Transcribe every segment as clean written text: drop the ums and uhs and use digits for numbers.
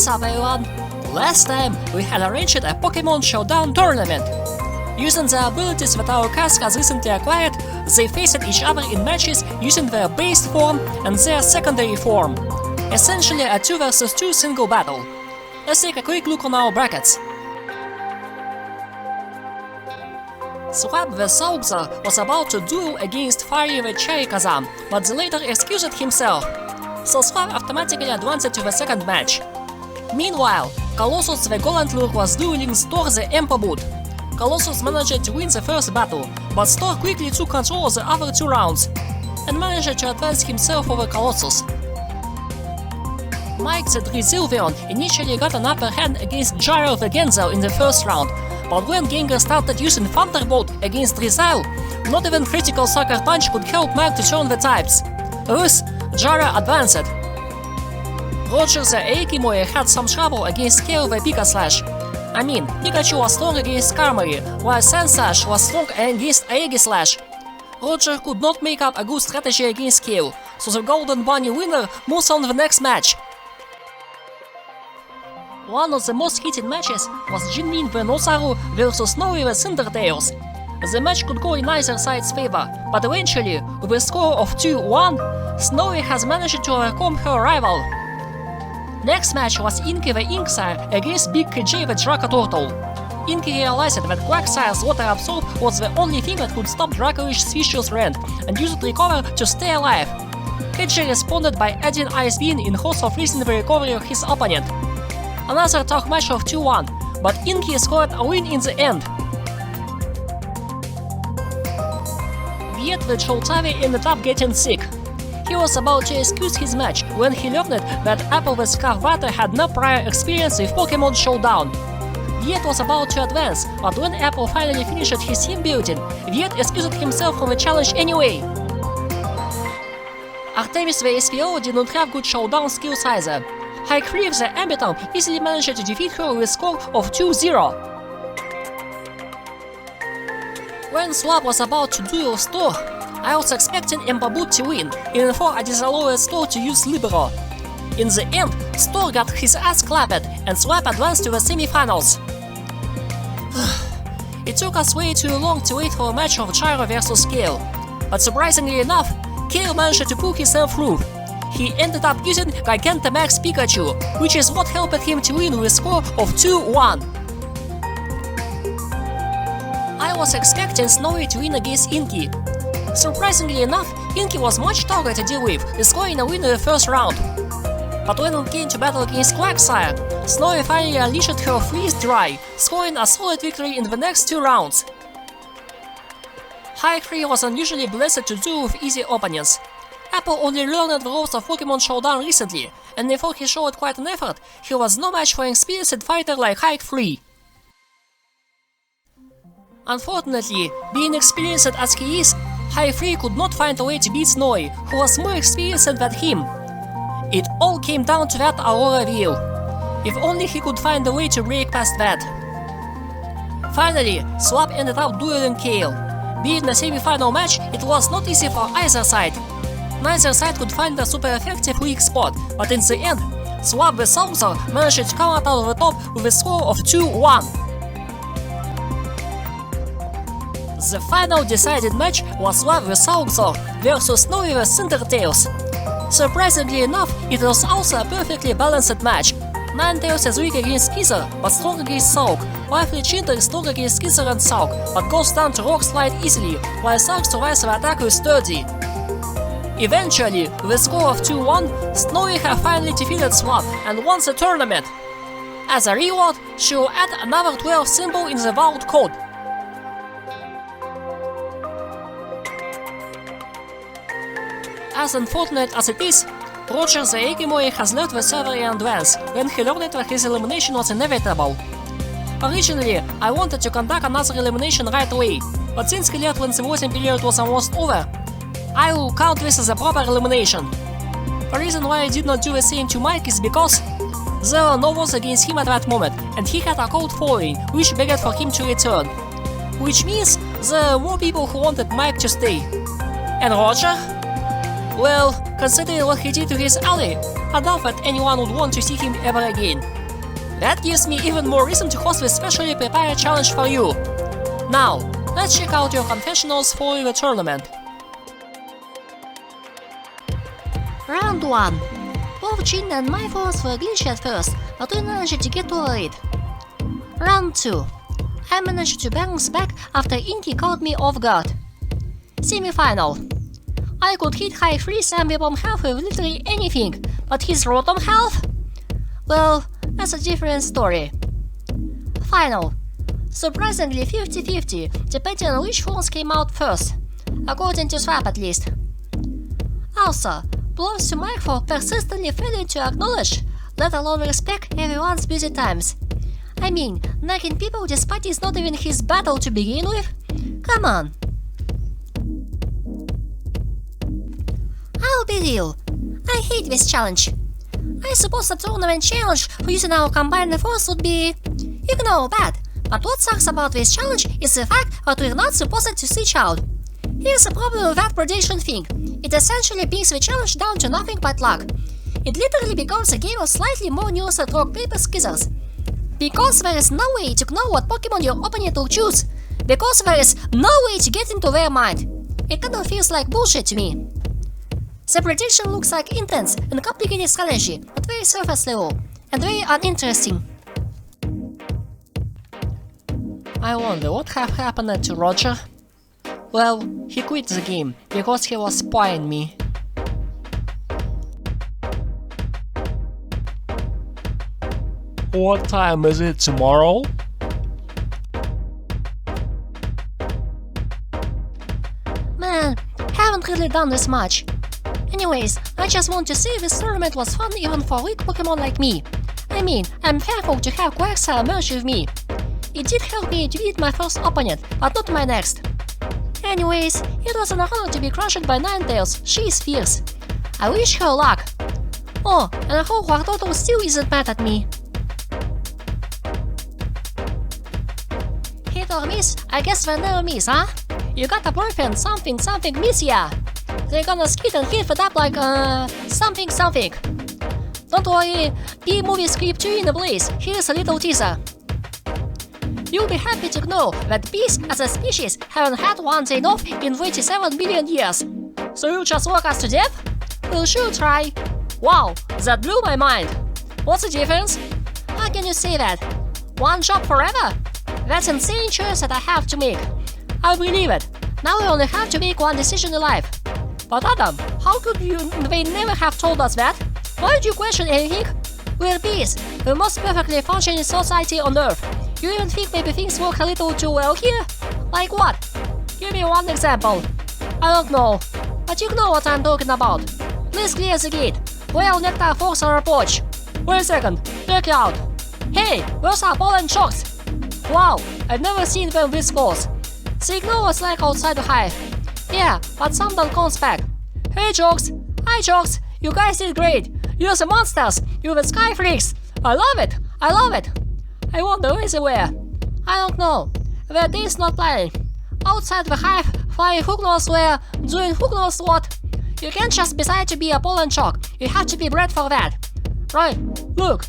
What's up everyone? Last time we had arranged a Pokemon Showdown tournament. Using the abilities that our cast has recently acquired, they faced each other in matches using their base form and their secondary form. Essentially a 2 vs 2 single battle. Let's take a quick look on our brackets. Swap the Salbzar was about to duel against Fire the Cherry Kazam, but the later excused himself, so Swap automatically advanced to the second match. Meanwhile, Colossus the Golantlur was dueling Stor the Empobut. Colossus managed to win the first battle, but Stor quickly took control of the other 2 rounds, and managed to advance himself over Colossus. Mike the Drizzilvion initially got an upper hand against Gyro the Genzel in the first round, but when Gengar started using Thunderbolt against Drizzile, not even Critical Sucker Punch could help Mike to turn the types. Thus, Gyro advanced. Roger the Aikimoi had some trouble against Kale the Pika Slash. I mean, Pikachu was strong against Skarmory, while Sandslash was strong against Aegislash. Roger could not make up a good strategy against Kale, so the Golden Bunny winner moves on to the next match. One of the most heated matches was Jinmin the Nozaru vs Snowy the Cindertails. The match could go in either side's favor, but eventually, with a score of 2-1, Snowy has managed to overcome her rival. Next match was Inky the Inksire against Big KJ the Dracoturtle. Inky realized that Quagsire's Water Absorb was the only thing that could stop Dracoish's Vicious Rend and used it recover to stay alive. KJ responded by adding Ice Beam in hopes of freezing the recovery of his opponent. Another tough match of 2-1, but Inky scored a win in the end. Yet the Choltavi ended up getting sick. He was about to excuse his match when he learned that Apple the Scarvater had no prior experience with Pokemon Showdown. Viet was about to advance, but when Apple finally finished his team building, Viet excused himself from the challenge anyway. Artemis the SPO did not have good Showdown skills either. Hikreef the Ambitom easily managed to defeat her with a score of 2-0. When Swap was about to duel Stor, I was expecting Empobut to win, even though I disallowed Stor to use Libero. In the end, Stor got his ass clapped and Swap advanced to the semi-finals. It took us way too long to wait for a match of Gyro vs Kale, but surprisingly enough, Kale managed to pull himself through. He ended up using Gigantamax Pikachu, which is what helped him to win with a score of 2-1. I was expecting Snowy to win against Inky. Surprisingly enough, Inky was much tougher to deal with, scoring a win in the first round. But when it came to battle against Quagsire, Snowy finally unleashed her Freeze Dry, scoring a solid victory in the next 2 rounds. Hikri was unusually blessed to deal with easy opponents. Apple only learned the ropes of Pokemon Showdown recently, and before he showed quite an effort, he was no match for an experienced fighter like Hike3. Unfortunately, being experienced as he is, Hike3 could not find a way to beat Snowy, who was more experienced than him. It all came down to that Aurora Wheel. If only he could find a way to break past that. Finally, Swap ended up dueling Kale. Being a semi-final match, it was not easy for either side. Neither side could find a super effective weak spot, but in the end, Swap the Salbzar managed to come out of the top with a score of 2-1. The final decided match was Swap the Salbzar vs Snowy the Cindertails. Surprisingly enough, it was also a perfectly balanced match. Ninetales is weak against Skizzer, but strong against Sauk, while Flichinter is strong against Skizzer and Sauk, but goes down to Rock Slide easily, while Sauk survives the attack with Sturdy. Eventually, with a score of 2-1, Snowy had finally defeated Swap and won the tournament. As a reward, she will add another 12 symbol in the vault code. As unfortunate as it is, Roger the Aikimoi has left the server in advance when he learned that his elimination was inevitable. Originally, I wanted to conduct another elimination right away, but since he left when the voting period was almost over, I will count this as a proper elimination. The reason why I did not do the same to Mike is because there were no votes against him at that moment, and he had a cult following, which begged for him to return. Which means there were more people who wanted Mike to stay. And Roger? Well, considering what he did to his ally, I doubt that anyone would want to see him ever again. That gives me even more reason to host this specially prepared challenge for you. Now, let's check out your confessionals following the tournament. Round 1. Both Jin and my phones were glitchy at first, but we managed to get over it. Round 2. I managed to bounce back after Inky caught me off guard. Semi-final. I could hit high freeze and bottom half with literally anything, but his bottom half? Well, that's a different story. Final. Surprisingly 50-50, depending on which phones came out first, according to Swap at least. Also, blows to Mike for persistently failing to acknowledge, let alone respect everyone's busy times. I mean, nagging people despite it's not even his battle to begin with? Come on. I'll be real. I hate this challenge. I suppose the tournament challenge for using our combined force would be, ignore that, but what sucks about this challenge is the fact that we're not supposed to switch out. Here's the problem with that prediction thing. It essentially brings the challenge down to nothing but luck. It literally becomes a game of slightly more nuanced rock, paper, scissors. Because there is no way to know what Pokemon your opponent will choose. Because there is no way to get into their mind. It kinda feels like bullshit to me. The prediction looks like intense and complicated strategy, but very surface level, and very uninteresting. I wonder what have happened to Roger? Well, he quit the game because he was spying me. What time is it tomorrow? Man, haven't really done this much. Anyways, I just want to say this tournament was fun even for weak Pokemon like me. I mean, I'm thankful to have Quagsire merge with me. It did help me to beat my first opponent, but not my next. Anyways, it was an honor to be crushed by Ninetales. She is fierce. I wish her luck. Oh, and I hope Wartortle still isn't mad at me. Hit or miss? I guess they never miss, huh? You got a boyfriend, something miss ya. They're gonna skid and hit it up like, something. Don't worry, B-movie script 2 in a blaze. Here's a little teaser. You'll be happy to know that bees as a species haven't had one day off in 27 billion years. So you'll just work us to death? We'll sure try. Wow, that blew my mind. What's the difference? How can you say that? One job forever? That's an insane choice that I have to make. I believe it. Now we only have to make one decision in life. But Adam, how could they never have told us that? Why would you question anything? We're bees, the most perfectly functioning society on Earth. You even think maybe things work a little too well here? Like what? Give me one example. I don't know, but you know what I'm talking about. Please clear the gate. Well, Nectar Fox on approach. Wait a second, check it out. Hey, those are pollen chocks. Wow, I've never seen them this close. Signal was like outside the hive. Yeah, but some don't comes back. Hey Jokes! Hi Jokes! You guys did great! You're the monsters! You're the sky freaks! I love it! I wonder where they were. I don't know. Their day's not planning. Outside the hive, flying who knows where, doing who knows what. You can't just decide to be a pollen chalk. You have to be bred for that. Right, look.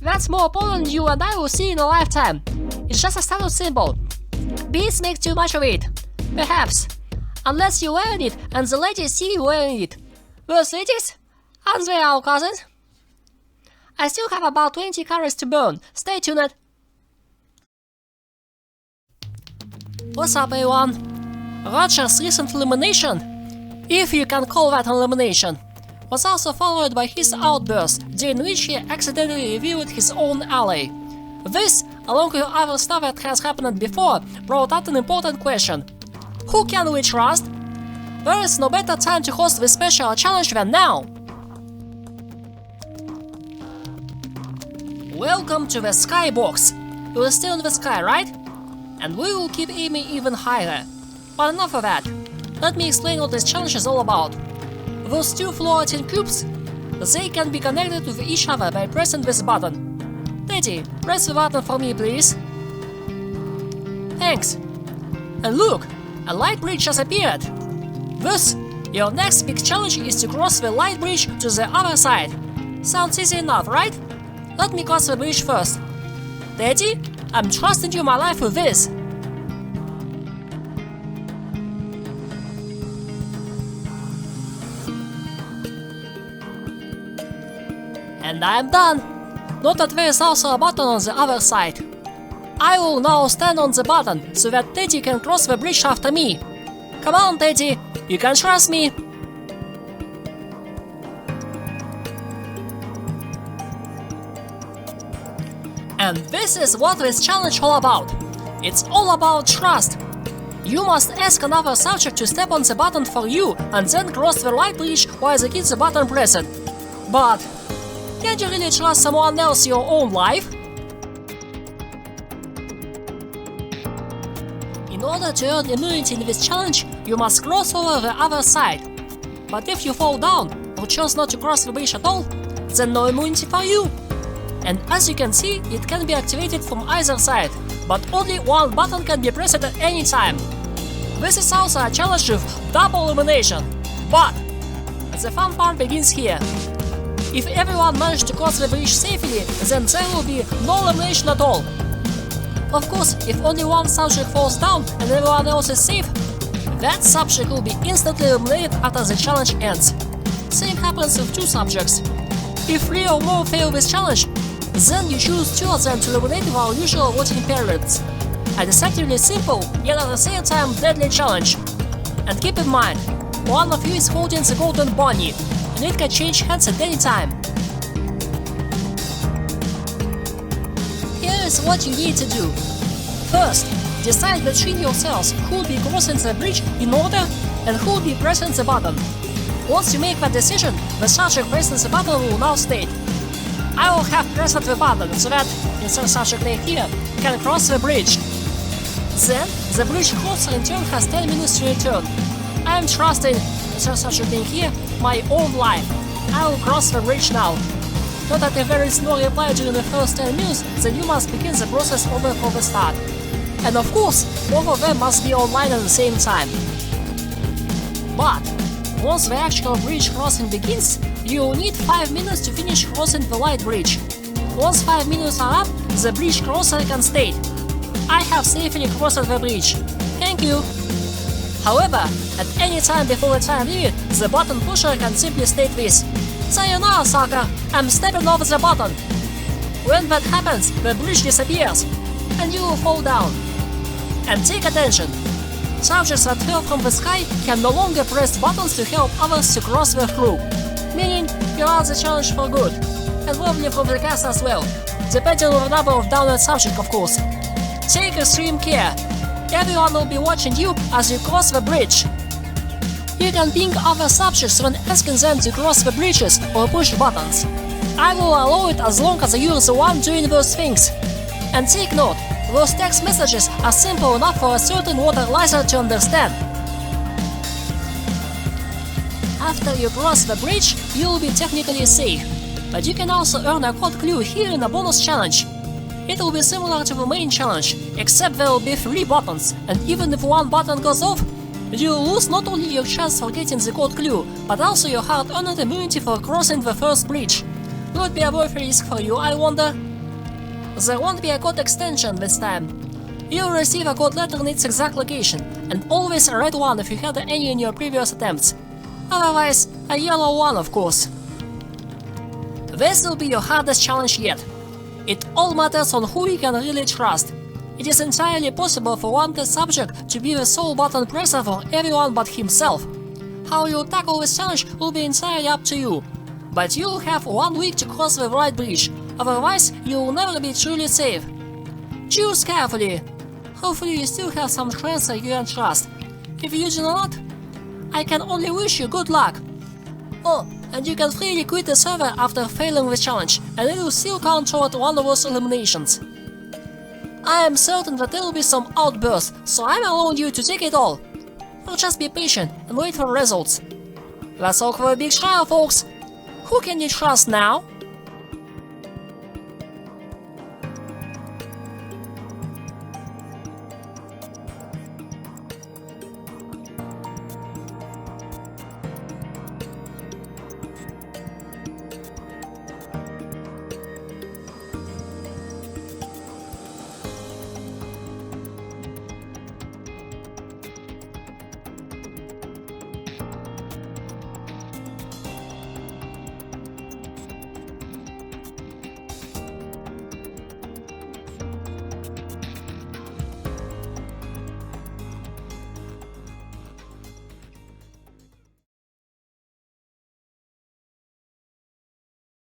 That's more pollen than you and I will see in a lifetime. It's just a status symbol. Bees make too much of it. Perhaps. Unless you're wearing it and the ladies see you wearing it. Those ladies? Aren't they our cousins? I still have about 20 calories to burn. Stay tuned. What's up everyone? Roger's recent elimination, if you can call that an elimination, was also followed by his outburst, during which he accidentally revealed his own ally. This, along with other stuff that has happened before, brought out an important question. Who can we trust? There is no better time to host this special challenge than now! Welcome to the Skybox! We're still in the sky, right? And we will keep aiming even higher. But enough of that. Let me explain what this challenge is all about. Those two floating cubes, they can be connected with each other by pressing this button. Teddy, press the button for me, please. Thanks. And look! A light bridge has appeared! Thus, your next big challenge is to cross the light bridge to the other side. Sounds easy enough, right? Let me cross the bridge first. Daddy, I'm trusting you my life with this. And I'm done. Note that there is also a button on the other side. I will now stand on the button so that Teddy can cross the bridge after me. Come on, Teddy, you can trust me. And this is what this challenge all about. It's all about trust. You must ask another subject to step on the button for you and then cross the right bridge while they keep the button pressed. But can you really trust someone else your own life? In order to earn immunity in this challenge, you must cross over the other side. But if you fall down or choose not to cross the bridge at all, then no immunity for you. And as you can see, it can be activated from either side, but only one button can be pressed at any time. This is also a challenge with double elimination. But the fun part begins here. If everyone managed to cross the bridge safely, then there will be no elimination at all. Of course, if only one subject falls down and everyone else is safe, that subject will be instantly eliminated after the challenge ends. Same happens with two subjects. If 3 or more fail this challenge, then you choose 2 of them to eliminate with our usual voting periods. A deceptively simple, yet at the same time deadly challenge. And keep in mind, one of you is holding the golden bunny, and it can change hands at any time. Here is what you need to do. First, decide between yourselves who will be crossing the bridge in order and who will be pressing the button. Once you make that decision, the subject pressing the button will now state, I will have pressed the button so that, insert subject name here, can cross the bridge. Then, the bridge crosser in turn has 10 minutes to return. I am trusting, insert subject name here, my own life. I will cross the bridge now. Note that if there is no reply during the first 10 minutes, then you must begin the process over from the start. And of course, both of them must be online at the same time. But once the actual bridge crossing begins, you will need 5 minutes to finish crossing the light bridge. Once 5 minutes are up, the bridge crosser can state, I have safely crossed the bridge. Thank you. However, at any time before the time limit, the button pusher can simply state this, Sayonara, sucker, I'm stepping off the button. When that happens, the bridge disappears, and you will fall down. And take attention, subjects that fell from the sky can no longer press buttons to help others to cross the through, meaning you're out the challenge for good, and probably from the cast as well, depending on the number of downed subjects of course. Take extreme care, everyone will be watching you as you cross the bridge. You can ping other subjects when asking them to cross the bridges or push buttons. I will allow it as long as you're the one doing those things. And take note, those text messages are simple enough for a certain water lizard to understand. After you cross the bridge, you will be technically safe, but you can also earn a code clue here in a bonus challenge. It will be similar to the main challenge, except there will be 3 buttons, and even if one button goes off, you will lose not only your chance for getting the code clue, but also your hard-earned immunity for crossing the first bridge. Will it be a worth risk for you, I wonder? There won't be a code extension this time. You'll receive a code letter in its exact location, and always a red one if you had any in your previous attempts. Otherwise, a yellow one of course. This will be your hardest challenge yet. It all matters on who you can really trust. It is entirely possible for one test subject to be the sole button presser for everyone but himself. How you tackle this challenge will be entirely up to you. But you'll have 1 week to cross the right bridge, otherwise you will never be truly safe. Choose carefully. Hopefully you still have some friends that you can trust. If you do not, I can only wish you good luck. Oh, and you can freely quit the server after failing the challenge, and it will still count toward one of those eliminations. I am certain that there will be some outbursts, so I'm allowing you to take it all. Or just be patient and wait for results. That's all for a big trial, folks. Who can you trust now?